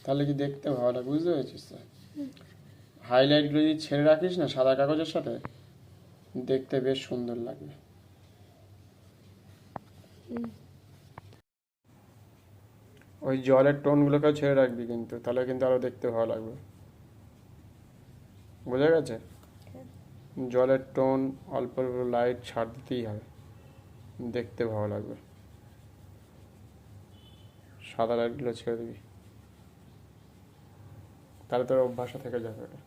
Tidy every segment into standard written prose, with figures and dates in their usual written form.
তাহলে কি দেখতে ভালো লাগে, বুঝতে পেরেছিস তো? হাইলাইটগুলো যদি ছেড়ে রাখিস না সাদা কাগজের সাথে, দেখতে বেশ সুন্দর লাগবে। ওই জলের টোনগুলোকেও ছেড়ে রাখবি কিন্তু, তাহলে কিন্তু আরো দেখতে ভালো লাগবে। বোঝা গেছে? জলের টোন অল্প অল্প লাইট ছাড় দিতেই হবে, দেখতে ভালো লাগবে। সাদা লাইটগুলো ছেড়ে দিবি, তাহলে তোর অভ্যাসটা থেকে যাবে ওটা।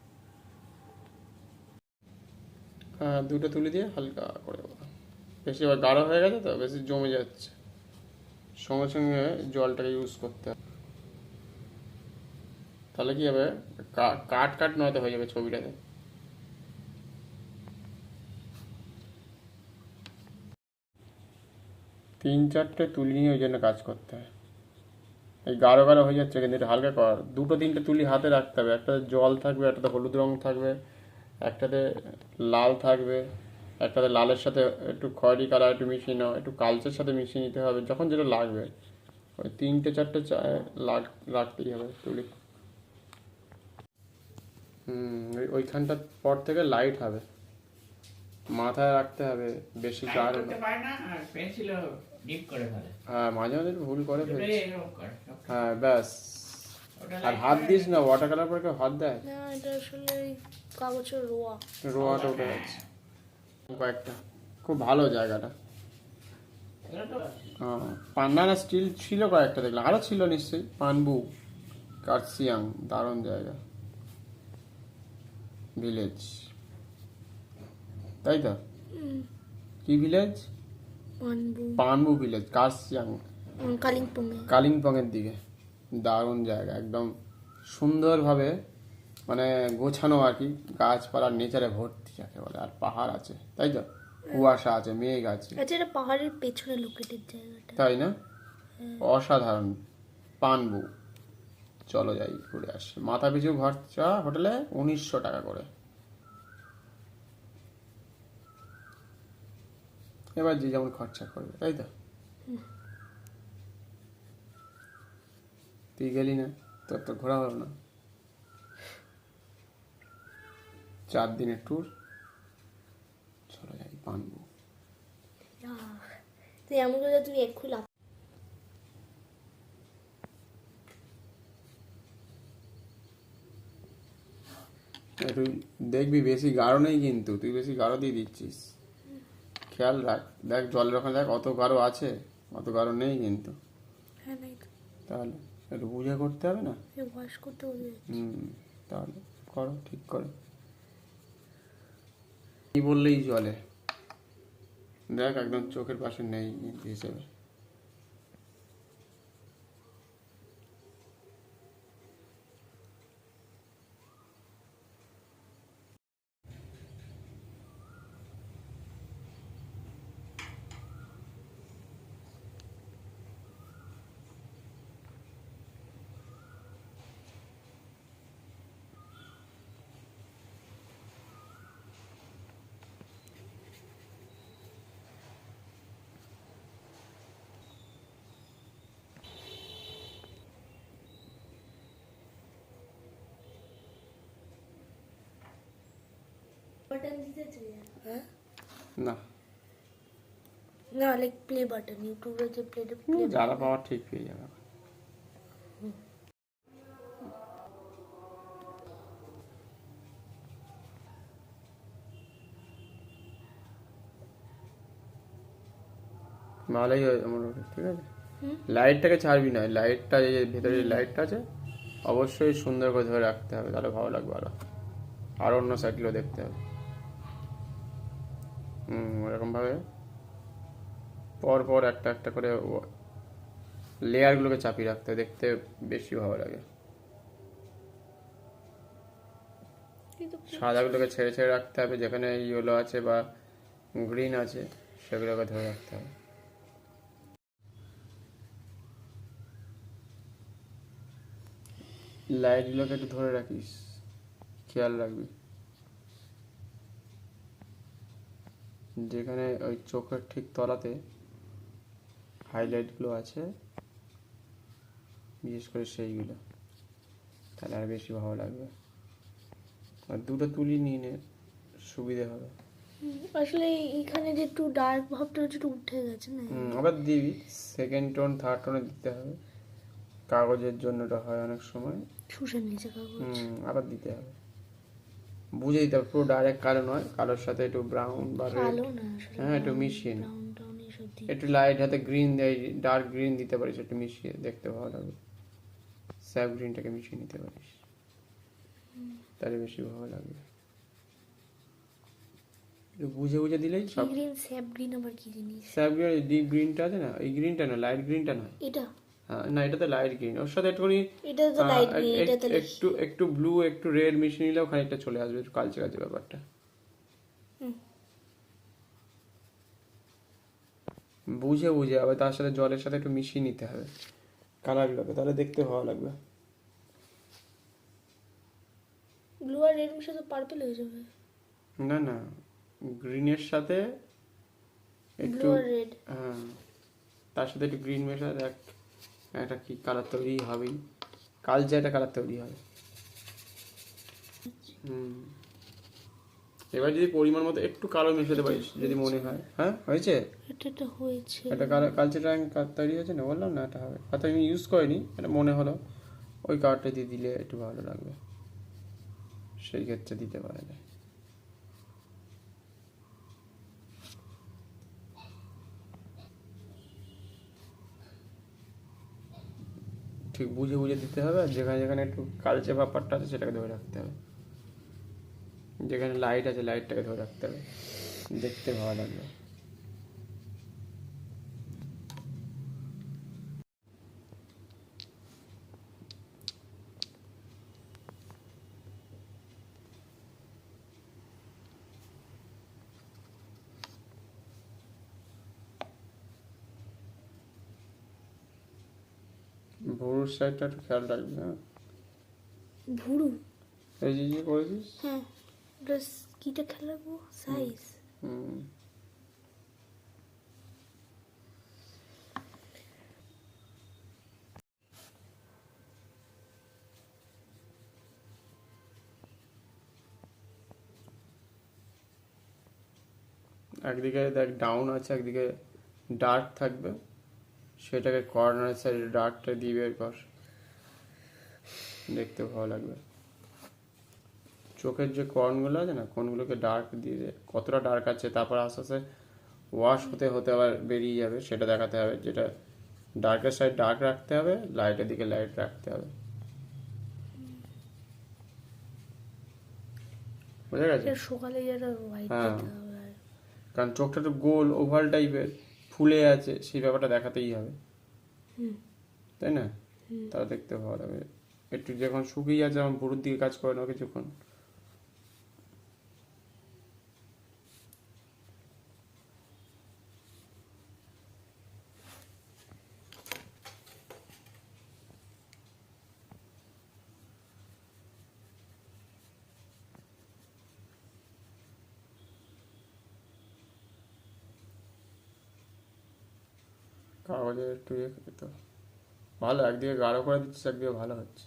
হ্যাঁ, দুটো তুলি দিয়ে হালকা করে দেবো। বেশি এবার গাঢ় হয়ে গেছে তো, বেশি জমে যাচ্ছে, সঙ্গে সঙ্গে জলটাকে ইউজ করতে হবে। তাহলে কি হবে, কাট কাট নয়তো হয়ে যাবে ছবিটাতে। 3-4টে তুলি নিয়ে ওই জন্য কাজ করতে হয়। এই গাঢ় গাঢ় হয়ে যাচ্ছে কিন্তু, এটা হালকা কর। 2-3টে তুলি হাতে রাখতে হবে, একটাতে জল থাকবে, একটাতে হলুদ রং থাকবে, একটাতে লাল থাকবে, একটাতে লালের সাথে একটু খয়েরি কালার একটু মিশিয়ে নাও, একটু কালচের সাথে মিশিয়ে নিতে হবে, যখন যেটা লাগবে। ওই 3-4টে রাখতেই হবে তুলি। ওইখানটার পর থেকে লাইট হবে, মাথায় রাখতে হবে, বেশি গাঢ় না। হ্যাঁ, মাঝে মাঝে একটু ভুল করে ফেলছি। হ্যাঁ ব্যাস। আর হাত দিস না, ওয়াটার কালার পরে কেউ হাত দেয় না, এটা আসলে কাগজের রোয়াটা উঠে যাচ্ছে কয়েকটা। খুব ভালো জায়গাটা। হ্যাঁ, পান্নানা স্টিল ছিল কয়েকটা, দেখলাম আরো ছিল নিশ্চয়ই। পানবু, কার্সিয়াং, দারুণ জায়গা, ভিলেজ, তাই তো? কি ভিলেজ? পানবু ভিলেজ, কার্সিয়াং, কালিম্পং এর দিকে। দারুণ জায়গা, একদম সুন্দরভাবে মানে গোছানো আর কি, গাছপালা নেচারে ভর্তি যাকে বলে। আর পাহাড় আছে, তাই তো? কুয়াশা আছে, মেঘ আছে। আচ্ছা, এটা পাহাড়ের পেছনে লোকেটেড জায়গাটা, তাই না? অসাধারণ। পানবু, চলো যাই ঘুরে আসি। মাথা পিছু খরচা হোটেলে 1900 টাকা করে। এবার যে যেমন খরচা করবে, তাই তো? তুই গেলি না, তোর তো ঘোরা হলো না। 4 দিনের ট্যুর, চলো যাই পানবু। তুই এমন করে তুই এক্ষুনি তুই দেখবি বেশি গাঢ় নেই কিন্তু, তুই বেশি গাঢ় দিয়ে দিচ্ছিস। খেয়াল রাখ, দেখ জলের ওখানে দেখ অত গাঢ় আছে, অত গাঢ় নেই কিন্তু। হ্যাঁ, নাই তো। তাহলে একটু বুঝে করতে হবে না? ওয়াশ করতে হবে। তাহলে করো, ঠিক করো। কি বললেই চলে, দেখ একদম চোখের পাশে নেই হিসেবে। বাটন দিতে চাই। হ্যাঁ, না না, লাইক প্লে বাটন, ইউটিউবে যে প্লে যারা পাওয়ার ঠিক পেয়ে যাবে। ভালোই হয় আমার, ঠিক আছে। লাইটটাকে ছাড়বি না, লাইটটা এই যে ভেতরে যে লাইটটা আছে অবশ্যই সুন্দর করে ধরে রাখতে হবে, তাহলে ভালো লাগবে আরো। আর অন্য সাইডগুলো দেখতে হবে। ওরকম ভাবে পর পর একটা একটা করে লেয়ারগুলোকে চাপিয়ে রাখতে হবে, দেখতে বেশি ভালো লাগে। সাদাগুলোকে ছেড়ে ছেড়ে রাখতে হবে, যেখানে ইয়েলো আছে বা গ্রিন আছে সেগুলোকে ধরে রাখতে হবে। লাইটগুলোকে একটু ধরে রাখিস, খেয়াল রাখবি। যেখানে ওই চোখের ঠিক তলাতে হাইলাইটগুলো আছে, বিশেষ করে সেইগুলো। তাহলে আর বেশি ভালো লাগবে। আর দুটো তুলি নিয়ে নে, সুবিধে হবে। আসলে এখানে যে একটু ডার্ক ভাবটা একটু উঠে গেছে না। আবার দিবি, সেকেন্ড টোন থার্ড টোনে দিতে হবে, কাগজের জন্য এটা হয় অনেক সময়। শুষে নিয়েছে কাগজ। আবার দিতে হবে, বুঝে দিতে হবে, পুরো ডাইরেক্ট কালো নয়, কালোর সাথে একটু ব্রাউন বা রেড, কালো না আসলে, হ্যাঁ একটু মিশিয়ে নে। ব্রাউন টাউন এসব দিয়ে। একটু লাইট হাতে গ্রিন দেয়, ডার্ক গ্রিন দিতে পারিস, একটু মিশিয়ে দেখতে ভালো লাগবে। স্যাপ গ্রিনটাকে মিশিয়ে নিতে পারিস, তাহলে বেশি ভালো লাগবে। একটু বুঝে বুঝে দিলেই সব। গ্রিন স্যাপ গ্রিন আবার কি জিনিস? স্যাপ গ্রিন ডিপ গ্রিনটা আছে না, এই গ্রিনটা না, লাইট গ্রিনটা নয়। এটা হ্যাঁ না, এটা তো লাইট গ্রিন, ওর সাথে একটুখানি এটা তো লাইট গ্রিন, এটা তো একটু একটু ব্লু একটু রেড মিশিয়ে নিলেও খানিকটা চলে আসবে, একটু কালচে কালচে ব্যাপারটা। বুঝে বুঝে আবার তার সাথে জলের সাথে একটু মিশিয়ে নিতে হবে কালারগুলোকে, তাহলে দেখতে ভালো লাগবে। ব্লু আর রেড মিশে তো পার্পল হয়ে যাবে। না না, গ্রিনের সাথে একটু, ব্লু আর রেড। হ্যাঁ তার সাথে একটু গ্রিন মেশা দেখ, একটা কি কালার তৈরি হবেই, কালচে একটা কালার তৈরি হবে। এবার যদি পরিমাণ মতো একটু কালো মেশাতে পারিস যদি মনে হয়। হ্যাঁ হয়েছে, এটা হয়েছে। একটা কালার কালচে রঙ তৈরি হয়েছে না, বললাম না এটা হবে। হয়তো আমি ইউজ করিনি, এটা মনে হলো, ওই কালারটা দিয়ে দিলে একটু ভালো লাগবে, সেই ক্ষেত্রে দিতে পারা যায়। ঠিক বুঝে বুঝে দিতে হবে, আর যেখানে যেখানে একটু কালচে ব্যাপারটা আছে সেটাকে ধরে রাখতে হবে, যেখানে লাইট আছে লাইটটাকে ধরে রাখতে হবে, দেখতে ভালো লাগবে। ভুরুর সাইডটা একটু খেয়াল রাখবি। হ্যাঁ ভুরু? এই যে করেছিস, হ্যাঁ, এটা কিটা খেলাবো সাইজ। একদিকে দেখ ডাউন আছে, একদিকে ডার্ক থাকবে, সেটাকে কর্নার সাইডে ডার্কটা দিয়ে বের কর, দেখতে ভালো লাগবে। চোখের যে কর্নগুলো আছে না, কোনগুলোকে ডার্ক দিয়ে দে, কতটা ডার্ক আছে, তারপর আস্তে আস্তে ওয়াশ হতে হতে আবার বেরিয়ে যাবে, সেটা দেখাতে হবে। যেটা ডার্কের সাইড ডার্ক রাখতে হবে, লাইটের দিকে লাইট রাখতে হবে, বুঝা গেছে? সকালে যেটা হোয়াইট হ্যাঁ, দিতে হবে। কারণ চোখটা তো গোল ওভাল টাইপের ফুলে আছে, সেই ব্যাপারটা দেখাতেই হবে, তাই না? তাহলে দেখতে ভালো লাগবে। একটু যখন শুকিয়ে যাচ্ছে, আমার ভুরুর দিকে কাজ করে না কিছুক্ষণ, কাগজে একটু ইয়ে তো ভালো, একদিকে গাঢ় করে দিচ্ছিস, একদিকে ভালো হচ্ছে।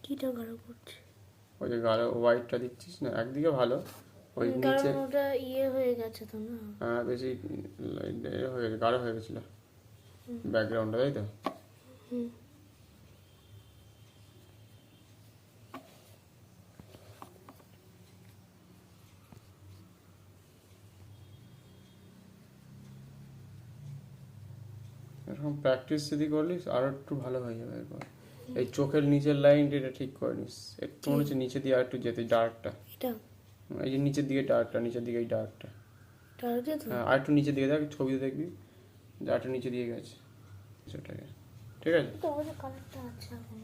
কিটা গাঢ় করছে? ওই যে গাঢ় হোয়াইটটা দিচ্ছিস না, একদিকে ভালো, ওই নিচে কারণ ওটা ইয়ে হয়ে গেছে তো না। বেশি হয়ে গেছে, গাঢ় হয়ে গেছিল ব্যাকগ্রাউন্ডটা, তাই তো? এরকম প্র্যাকটিস যদি করলিস আরো একটু ভালো হয়ে যাবে। এরপর এই চোখের নিচের লাইনটা এটা ঠিক করে নিস, একটু মনে হচ্ছে নিচে দিয়ে আর একটু যেতে, ডার্কটা, এটা এই যে নিচের দিকে ডার্কটা, নিচের দিকে এই ডার্কটা, টার্গেট তো। হ্যাঁ আর একটু নিচের দিকে দেখ, ছবিতে দেখবি যে আর একটু নিচে দিয়ে গেছে সেটাকে, ঠিক আছে? তো ওই কালারটা আছে এখন।